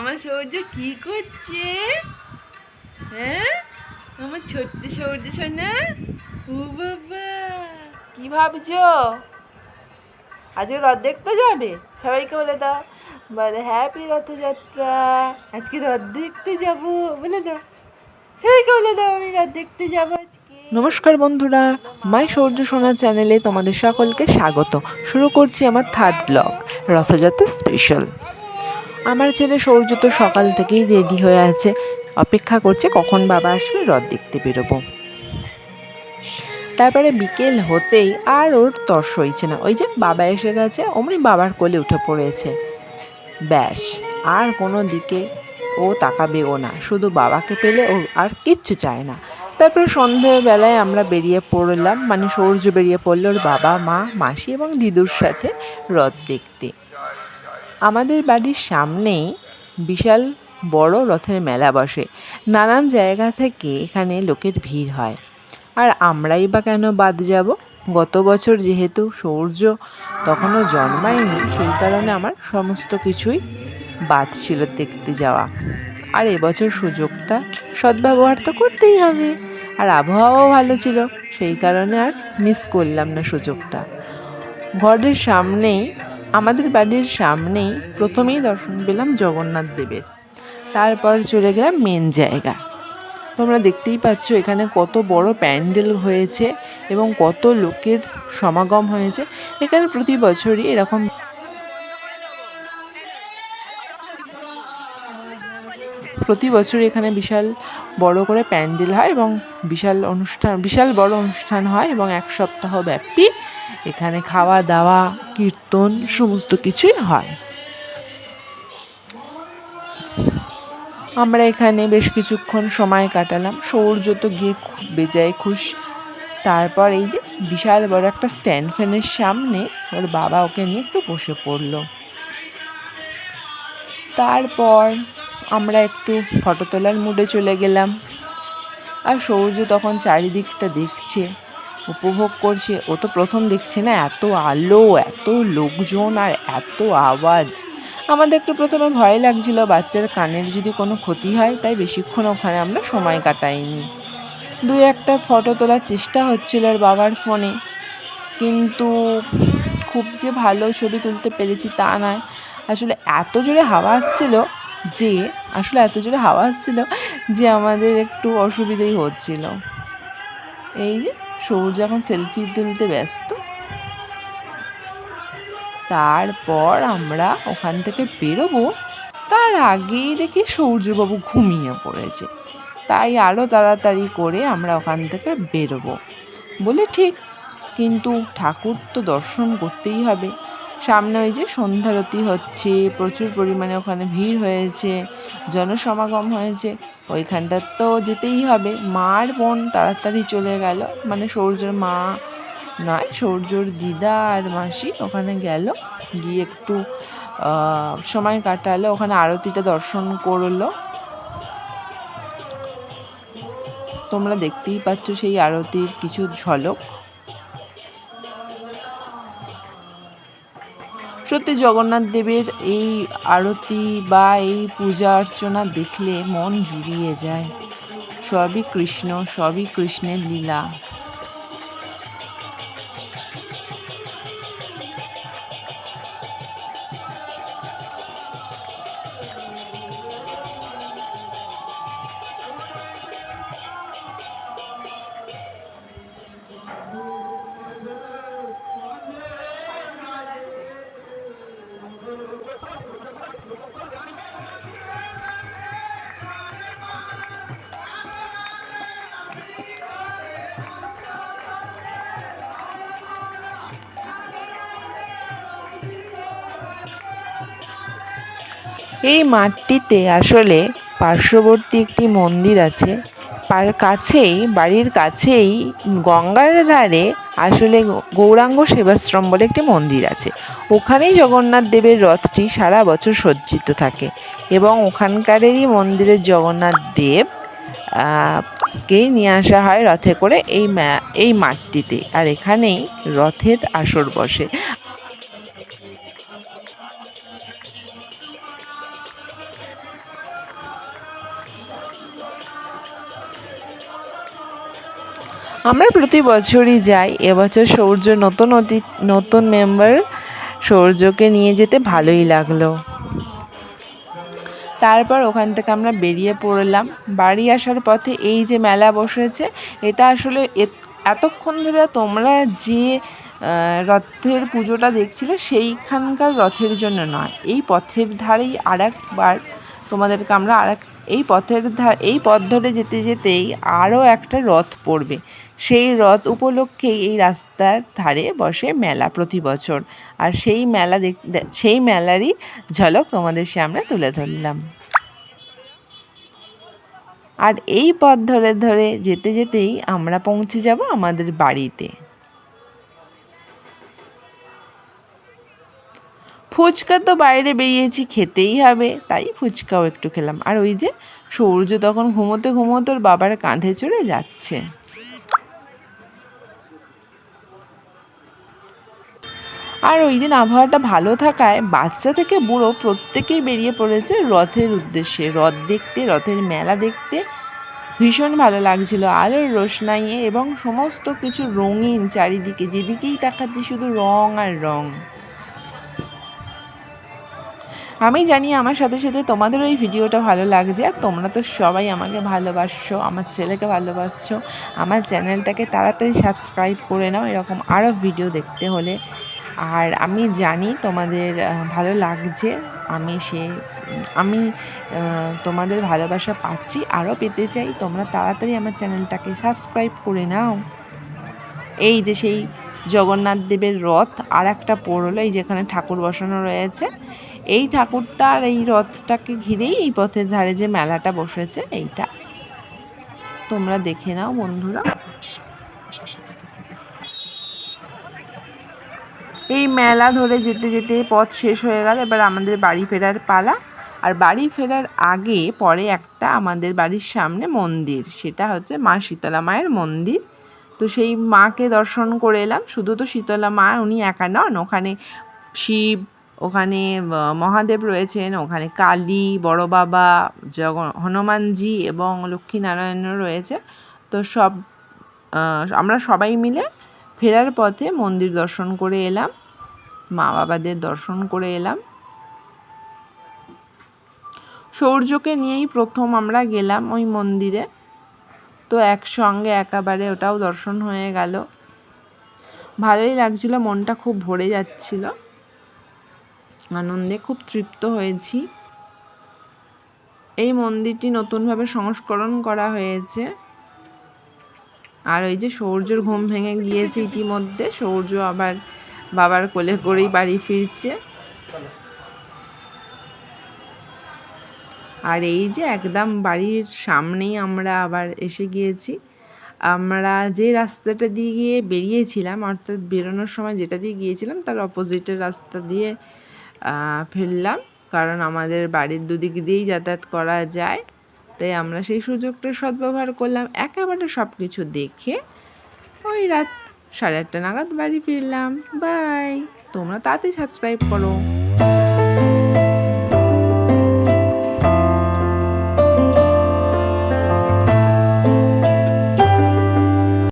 আমার সৌর্য কি করছে? হ্যাঁ, আমার ছোট্ট সৌর্য সোনা। ও বাবা, কি ভাবছো? আজকে রথ দেখতে যাবে? সবাইকে বলে দাও, বলে হ্যাপি রথযাত্রা। আজকে রথ দেখতে যাব, বলে দাও। সবাইকে বলে দাও আমি রথ দেখতে যাব আজকে। নমস্কার বন্ধুরা, মাই সৌর্য সোনা চ্যানেলে তোমাদের সকলকে স্বাগত। শুরু করছি আমার থার্ড ব্লগ, রথযাত্রা স্পেশাল। আমার ছেলে সৌর্য তো সকাল থেকেই রেডি হয়ে আছে, অপেক্ষা করছে কখন বাবা আসবে, রথ দেখতে বেরোবো। তারপরে বিকেল হতেই আর ওর তর সইছে না, ওই যে বাবা এসে গেছে, অমনি বাবার কোলে উঠে পড়েছে। ব্যাস, আর কোনো দিকে ও তাকাবেও না, শুধু বাবাকে পেলে ও আর কিচ্ছু চায় না। তারপরে সন্ধেবেলায় আমরা বেরিয়ে পড়লাম, মানে সৌর্য বেরিয়ে পড়লো ওর বাবা, মা, মাসি এবং দিদুর সাথে রথ দেখতে। আমাদের বাড়ির সামনেই বিশাল বড় রথের মেলা বসে, নানান জায়গা থেকে এখানে লোকের ভিড় হয়। আর আমরাই বা কেন বাদ যাব? গত বছর যেহেতু সৌর্য তখনও জন্মায়নি, সেই কারণে আমার সমস্ত কিছুই বাদ ছিল দেখতে যাওয়া। আর এবছর সুযোগটা সদ্ব্যবহার তো করতেই হবে, আর আবহাওয়াও ভালো ছিল, সেই কারণে আর মিস করলাম না সুযোগটা। ঘরের সামনেই, আমাদের বাড়ির সামনেই প্রথমেই দর্শন পেলাম জগন্নাথ দেবের। তারপর চলে গেলাম মেন জায়গা। তোমরা দেখতেই পাচ্ছ এখানে কত বড় প্যান্ডেল হয়েছে এবং কত লোকের সমাগম হয়েছে। এখানে প্রতি বছরই এরকম এখানে বিশাল বড় করে প্যান্ডেল হয় এবং বিশাল বড় অনুষ্ঠান হয় এবং এক সপ্তাহ ব্যাপী এখানে খাওয়া দাওয়া, কীর্তন সমস্ত কিছুই হয়। আমরা এখানে বেশ কিছুক্ষণ সময় কাটালাম, সৌর্য তো গিয়ে বেজায় খুশ। তারপর এই যে বিশাল বড় একটা স্ট্যান্ড ফ্যানের সামনে ওর বাবা ওকে নিয়ে একটু বসে পড়লো। তারপর আমরা একটু ফটো তোলার মুডে চলে গেলাম। আর সৌর্য তখন চারিদিকটা দেখছে, উপভোগ করছে। ও তো প্রথম দেখছে না, এত আলো, এত লোকজন আর এত আওয়াজ। আমাদের একটু প্রথমে ভয় লাগছিল বাচ্চার কানের যদি কোনো ক্ষতি হয়, তাই বেশিক্ষণ ওখানে আমরা সময় কাটাইনি। দুই একটা ফটো তোলার চেষ্টা হচ্ছিল ওর বাবার ফোনে, কিন্তু খুব যে ভালো ছবি তুলতে পেরেছি তা নয়। আসলে এত জোরে হাওয়া আসছিল যে আমাদের একটু অসুবিধেই হচ্ছিল। এই যে সৌর্য এখন সেলফি তুলতে ব্যস্ত। তারপর আমরা ওখান থেকে বেরোবো, তার আগেই দেখি সৌর্যবাবু ঘুমিয়ে পড়েছে। তাই আরও তাড়াতাড়ি করে আমরা ওখান থেকে বেরোবো বলে ঠিক, কিন্তু ঠাকুর তো দর্শন করতেই হবে। সামনে ওই যে সন্ধ্যারতি হচ্ছে, প্রচুর পরিমাণে ওখানে ভিড় হয়েছে, জনসমাগম হয়েছে, ওইখানটা তো যেতেই হবে। মা আর বোন তাড়াতাড়ি চলে গেল, মানে সৌর্যর মা নয়, সৌর্যর দিদা আর মাসি ওখানে গেল, গিয়ে একটু সময় কাটালো, ওখানে আরতিটা দর্শন করলো। তোমরা দেখতেই পাচ্ছ সেই আরতির কিছু ঝলক। সত্যি জগন্নাথ দেবের এই আরতি বা এই পূজা অর্চনা দেখলে মন জুড়িয়ে যায়। সবই কৃষ্ণ, সবই কৃষ্ণের লীলা। এই মাঠটিতে আসলে পার্শ্ববর্তী একটি মন্দির আছে, বাড়ির কাছেই গঙ্গার ধারে আসলে গৌরাঙ্গ সেবাশ্রম বলে একটি মন্দির আছে। ওখানেই জগন্নাথ দেবের রথটি সারা বছর সজ্জিত থাকে এবং ওখানকারেরই মন্দিরের জগন্নাথ দেব কে নিয়ে আসা হয় রথে করে এই মাঠটিতে, আর এখানেই রথের আসর বসে। আমরা প্রতি বছরই যাই, এবছর সৌর্য নতুন মেম্বার, সৌর্যকে নিয়ে যেতে ভালোই লাগলো। তারপর ওখান থেকে আমরা বেরিয়ে পড়লাম। বাড়ি আসার পথে এই যে মেলা বসেছে, এটা আসলে এতক্ষণ ধরে তোমরা যে রথের পুজোটা দেখছিলে সেইখানকার রথের জন্য নয়, এই পথের ধারেই আরেকবার তোমাদেরকে আমরা এই পথ ধরে যেতে যেতেই আরও একটা রথ পড়বে। সেই রথ উপলক্ষেই এই রাস্তার ধারে বসে মেলা প্রতি বছর, আর সেই মেলারই ঝলক তোমাদের সামনে তুলে ধরলাম। আর এই পথ ধরে ধরে যেতে যেতেই আমরা পৌঁছে যাব আমাদের বাড়িতে। ফুচকা তো বাইরে বেরিয়েছি, খেতেই হবে, তাই ফুচকাও একটু খেলাম। আর ওই যে সূর্য তখন ঘুমোতে ঘুমোতে ওর বাবার কাঁধে চড়ে যাচ্ছে। আর ওই দিন আবহাওয়াটা ভালো থাকায় বাচ্চা থেকে বুড়ো প্রত্যেকেই বেরিয়ে পড়েছে রথের উদ্দেশ্যে, রথ দেখতে, রথের মেলা দেখতে। ভীষণ ভালো লাগছিল আলোর রোশনাইয়ে, এবং সমস্ত কিছু রঙিন, চারিদিকে যেদিকেই তাকাচ্ছি শুধু রং আর রং। আমি জানি আমার সাথে সাথে তোমাদেরও এই ভিডিওটা ভালো লাগছে, আর তোমরা তো সবাই আমাকে ভালোবাসছো, আমার ছেলেকে ভালোবাসছো। আমার চ্যানেলটাকে তাড়াতাড়ি সাবস্ক্রাইব করে নাও এরকম আরও ভিডিও দেখতে হলে। আর আমি জানি তোমাদের ভালো লাগছে, আমি তোমাদের ভালোবাসা পাচ্ছি, আরও পেতে চাই। তোমরা তাড়াতাড়ি আমার চ্যানেলটাকে সাবস্ক্রাইব করে নাও। এই যে সেই জগন্নাথ দেবের রথ আর একটা পড়লো, এই যেখানে ঠাকুর বসানো রয়েছে, এই ঠাকুরটা আর এই রথটাকে ঘিরেই এই পথের ধারে যে মেলাটা বসেছে, এইটা তোমরা দেখে নাও বন্ধুরা। এই মেলা ধরে যেতে যেতে পথ শেষ হয়ে গেল, এবার আমাদের বাড়ি ফেরার পালা। আর বাড়ি ফেরার আগে পরে একটা আমাদের বাড়ির সামনে মন্দির, সেটা হচ্ছে মা শীতলা মায়ের মন্দির। তো সেই মাকে দর্শন করে এলাম। শুধু তো শীতলা মা উনি একা নন, ওখানে শিব, ওখানে মহাদেব রয়েছেন, ওখানে কালী, বড় বাবা, হনুমানজি এবং লক্ষ্মীনারায়ণও রয়েছে। তো আমরা সবাই মিলে ফেরার পথে মন্দির দর্শন করে এলাম, মা বাবাদের দর্শন করে এলাম। সৌর্যকে নিয়েই প্রথম আমরা গেলাম ওই মন্দিরে, তো একসঙ্গে একেবারে ওটাও দর্শন হয়ে গেল। ভালোই লাগছিল, মনটা খুব ভরে যাচ্ছিল, আনন্দে খুব তৃপ্ত হয়েছি। এই মন্দিরটি নতুনভাবে সংস্করণ করা হয়েছে। আর ওই যে সৌর্যর ঘুম ভেঙে গিয়েছে ইতিমধ্যে, সৌর্য আবার বাবার কোলে করেই বাড়ি ফিরছে। আর এই যে একদম বাড়ির সামনেই আমরা আবার এসে গিয়েছি। আমরা যে রাস্তাটা দিয়ে গিয়ে বেরিয়েছিলাম, অর্থাৎ বেরোনোর সময় যেটা দিয়ে গিয়েছিলাম তার অপোজিটের রাস্তা দিয়ে ফিরলাম, কারণ আমাদের বাড়ির দুদিক দিয়েই যাতায়াত করা যায়, তাই আমরা সেই সুযোগটা সদ্ব্যবহার করলাম। একেবারে সব কিছু দেখে ওই রাত 8:30 নাগাদ বাড়ি ফিরলাম। বাই, তোমরা তাড়াতাড়ি সাবস্ক্রাইব করো।